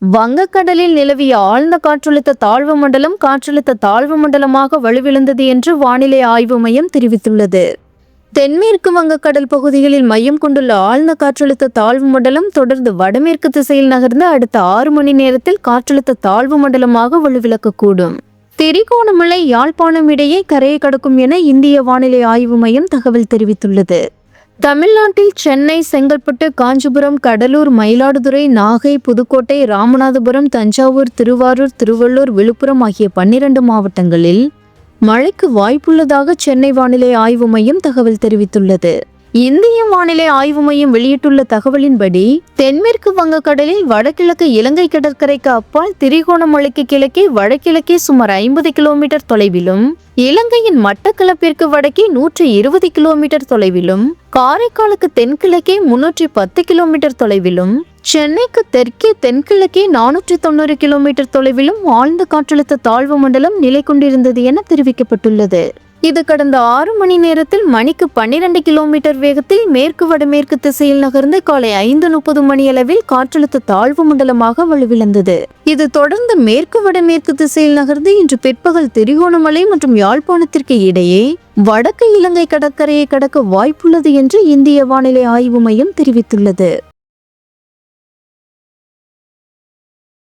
வங்கக்கடலில் நிலவிய ஆழ்ந்த காற்றழுத்த தாழ்வு மண்டலம் காற்றழுத்த தாழ்வு மண்டலமாக வலுவிழந்தது என்று வானிலை ஆய்வு மையம் தெரிவித்துள்ளது. தென்மேற்கு வங்கக்கடல் பகுதிகளில் மையம் கொண்டுள்ள ஆழ்ந்த காற்றழுத்த தாழ்வு மண்டலம் தொடர்ந்து வடமேற்கு திசையில் நகர்ந்து அடுத்த 6 மணி நேரத்தில் காற்றழுத்த தாழ்வு மண்டலமாக வலுவிழக்கக்கூடும். திரிகோணமலை யாழ்ப்பாணம் இடையே கரையை கடக்கும் என இந்திய வானிலை ஆய்வு மையம் தகவல் தெரிவித்துள்ளது. தமிழ்நாட்டில் சென்னை, செங்கல்பட்டு, காஞ்சிபுரம், கடலூர், மயிலாடுதுறை, நாகை, புதுக்கோட்டை, ராமநாதபுரம், தஞ்சாவூர், திருவாரூர், திருவள்ளூர், விழுப்புரம் ஆகிய 12 மாவட்டங்களில் மழைக்கு வாய்ப்புள்ளதாக சென்னை வானிலை ஆய்வு மையம் தகவல் தெரிவித்துள்ளது. இந்திய வானிலை ஆய்வு மையம் வெளியிட்டுள்ள தகவலின்படி தென்மேற்கு வங்கக்கடலில் வடகிழக்கு இலங்கை கடற்கரைக்கு அப்பால் திரிகோணமலைக்கு கிழக்கே வடகிழக்கே சுமார் 50 கிலோமீட்டர் தொலைவிலும், இலங்கையின் மட்டக்களப்பிற்கு வடக்கே 120 கிலோமீட்டர் தொலைவிலும், காரைக்காலுக்கு தென்கிழக்கே 310 கிலோமீட்டர் தொலைவிலும், சென்னைக்கு தெற்கே தென்கிழக்கே 490 கிலோமீட்டர் தொலைவிலும் ஆழ்ந்த காற்றழுத்த தாழ்வு மண்டலம் நிலை கொண்டிருந்தது என தெரிவிக்கப்பட்டுள்ளது. இது கடந்த 6 மணி நேரத்தில் மணிக்கு 12 கிலோமீட்டர் வேகத்தில் மேற்கு வடமேற்கு திசையில் நகர்ந்து காலை 5:30 மணியளவில் காற்றழுத்த தாழ்வு மண்டலமாக வலுவிழந்தது. இது தொடர்ந்து மேற்கு வடமேற்கு திசையில் நகர்ந்து இன்று பிற்பகல் திரிகோணமலை மற்றும் யாழ்ப்பாணத்திற்கு இடையே வடக்கு இலங்கை கடற்கரையை கடக்க வாய்ப்புள்ளது என்று இந்திய வானிலை ஆய்வு மையம் தெரிவித்துள்ளது.